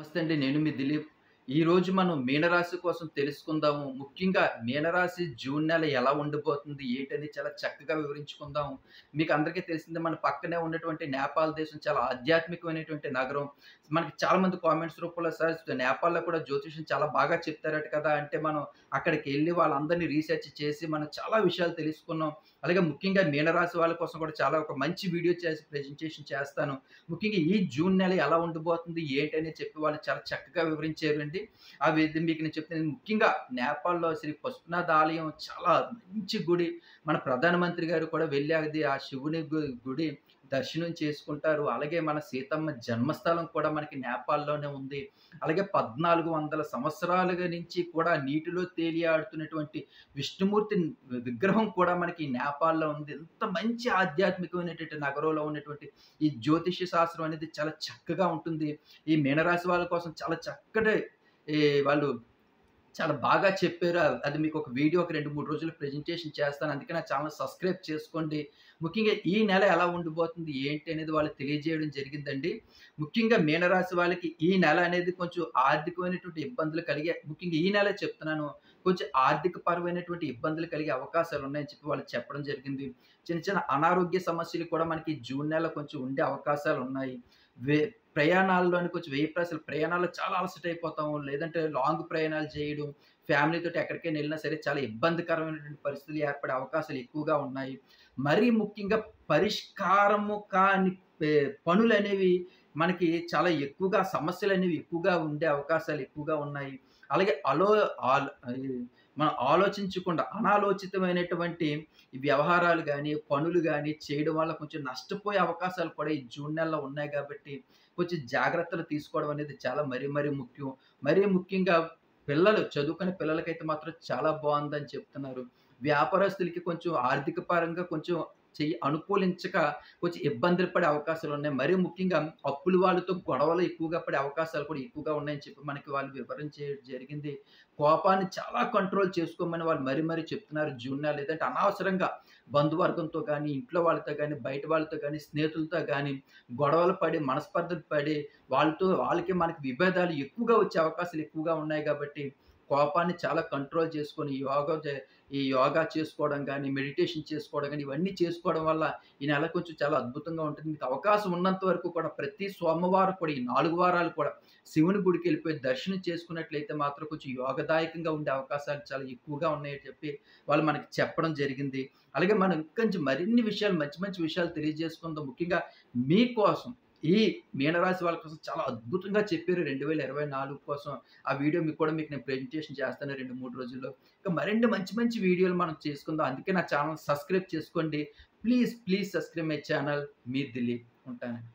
నమస్తే అండి. నేను మీ దిలీప్. ఈరోజు మనం మీనరాశి కోసం తెలుసుకుందాము. ముఖ్యంగా మీనరాశి జూన్ నెల ఎలా ఉండబోతుంది, ఏంటని చాలా చక్కగా వివరించుకుందాము. మీకు అందరికీ తెలిసిందే మన పక్కనే ఉన్నటువంటి నేపాల్ దేశం చాలా ఆధ్యాత్మికమైనటువంటి నగరం. మనకి చాలామంది కామెంట్స్ రూపంలో సార్ నేపాల్‌లో కూడా జ్యోతిష్యం చాలా బాగా చెప్తారట కదా! అంటే మనం అక్కడికెళ్ళి వాళ్ళందరిని రీసెర్చ్ చేసి మనం చాలా విషయాలు తెలుసుకున్నాం. అలాగే ముఖ్యంగా మీనరాశి వాళ్ళ కోసం కూడా చాలా ఒక మంచి వీడియో చేసి ప్రెజెంటేషన్ చేస్తాను. ముఖ్యంగా ఈ జూన్ నెల ఎలా ఉండబోతుంది, ఏంటని చెప్పి వాళ్ళు చాలా చక్కగా వివరించారండి. ఇది మీకు నేను చెప్తాను. ముఖ్యంగా నేపాల్‌లో శ్రీ పశుపతినాథ్ ఆలయం చాలా మంచి గుడి. మన ప్రధానమంత్రి గారు కూడా వెళ్లి అది ఆ శివుని గుడి దర్శనం చేసుకుంటారు. అలాగే మన సీతమ్మ జన్మస్థలం కూడా మనకి నేపాల్‌లోనే ఉంది. అలాగే 1400 సంవత్సరాలుగా నుంచి కూడా నీటిలో తేలియాడుతున్నటువంటి విష్ణుమూర్తి విగ్రహం కూడా మనకి నేపాల్‌లో ఉంది. ఎంత మంచి ఆధ్యాత్మికమైనటువంటి నగరంలో ఉన్నటువంటి ఈ జ్యోతిష్య శాస్త్రం అనేది చాలా చక్కగా ఉంటుంది. ఈ మీనరాశి వాళ్ళ కోసం చాలా చక్కటి ఈ వాళ్ళు చాలా బాగా చెప్పారు. అది మీకు ఒక వీడియో ఒక 2, 3 రోజుల్లో ప్రెజెంటేషన్ చేస్తాను. అందుకే నా ఛానెల్ సబ్స్క్రైబ్ చేసుకోండి. ముఖ్యంగా ఈ నెల ఎలా ఉండబోతుంది, ఏంటి అనేది వాళ్ళకి తెలియజేయడం జరిగిందండి. ముఖ్యంగా మీనరాశి వాళ్ళకి ఈ నెల అనేది కొంచెం ఆర్థికమైనటువంటి ఇబ్బందులు కలిగే ముఖ్యంగా ఈ నెలే చెప్తున్నాను. కొంచెం ఆర్థిక పరమైనటువంటి ఇబ్బందులు కలిగే అవకాశాలు ఉన్నాయని చెప్పి వాళ్ళు చెప్పడం జరిగింది. చిన్న చిన్న అనారోగ్య సమస్యలు కూడా మనకి జూన్ నెల కొంచెం ఉండే అవకాశాలున్నాయి. వే ప్రయాణాల్లోని కొంచెం వ్యయప్రయాసాలు ప్రయాణాల్లో చాలా అలసటైపోతాము. లేదంటే లాంగ్ ప్రయాణాలు చేయడం, ఫ్యామిలీతోటి ఎక్కడికైనా ఎళ్ళినా సరే చాలా ఇబ్బందికరమైనటువంటి పరిస్థితులు ఏర్పడే అవకాశాలు ఎక్కువగా ఉన్నాయి. మరీ ముఖ్యంగా పరిష్కారము కాని పనులనేవి మనకి చాలా ఎక్కువగా సమస్యలనేవి ఎక్కువగా ఉండే అవకాశాలు ఎక్కువగా ఉన్నాయి. అలాగే ఈ మనం ఆలోచించకుండా అనాలోచితమైనటువంటి ఈ వ్యవహారాలు గాని, పనులు గాని చేయడం వల్ల కొంచెం నష్టపోయే అవకాశాలు కూడా ఈ జూన్ నెలలో ఉన్నాయి కాబట్టి, కొంచెం జాగ్రత్తలు తీసుకోవడం అనేది చాలా మరీ ముఖ్యం. మరీ ముఖ్యంగా చదువుకునే పిల్లలకైతే మాత్రం చాలా బావుందని చెప్తున్నారు. వ్యాపారస్తులకి కొంచెం ఆర్థిక పరంగా కొంచెం అనుకూలించక కొంచెం ఇబ్బందులు పడే అవకాశాలున్నాయి. మరీ ముఖ్యంగా అప్పుల వాళ్ళతో గొడవలు ఎక్కువగా పడే అవకాశాలు కూడా ఎక్కువగా ఉన్నాయని చెప్పి మనకి వాళ్ళు వివరించేయడం జరిగింది. కోపాన్ని చాలా కంట్రోల్ చేసుకోమని వాళ్ళు మరీ చెప్తున్నారు జూన్ నెల. లేదంటే అనవసరంగా బంధువర్గంతో గానీ, ఇంట్లో వాళ్ళతో గానీ, బయట వాళ్ళతో గానీ, స్నేహితులతో గానీ గొడవలు పడి, మనస్పర్ధలు పడి వాళ్ళకి మనకి విభేదాలు ఎక్కువగా వచ్చే అవకాశాలు ఎక్కువగా ఉన్నాయి గాబట్టి, కోపాన్ని చాలా కంట్రోల్ చేసుకొని ఈ యోగా చేసుకోవడం గానీ, మెడిటేషన్ చేసుకోవడం గానీ, ఇవన్నీ చేసుకోవడం వల్ల ఈ నెల కొంచెం చాలా అద్భుతంగా ఉంటుంది. మీకు అవకాశం ఉన్నంత వరకు కూడా ప్రతి సోమవారం కూడా ఈ 4 వారాలు కూడా శివుని గుడికెళ్ళిపోయి దర్శనం చేసుకున్నట్లయితే మాత్రం కొంచెం యోగదాయకంగా ఉండే అవకాశాలు చాలా ఎక్కువగా ఉన్నాయని చెప్పి వాళ్ళు మనకి చెప్పడం జరిగింది. అలాగే మనం ఇంకొంచెం మరిన్ని విషయాలు మంచి విషయాలు తెలియజేసుకుందాం. ముఖ్యంగా మీకోసం ఈ మీనరాశి వాళ్ళ కోసం చాలా అద్భుతంగా చెప్పారు 2024 కోసం. ఆ వీడియో మీకు నేను ప్రెజెంటేషన్ చేస్తాను 2, 3 రోజుల్లో. ఇంకా మరిన్ని మంచి వీడియోలు మనం చేసుకుందాం. అందుకే నా ఛానెల్ సబ్స్క్రైబ్ చేసుకోండి. Please subscribe my channel. మీ దిలీప్. ఉంటానండి.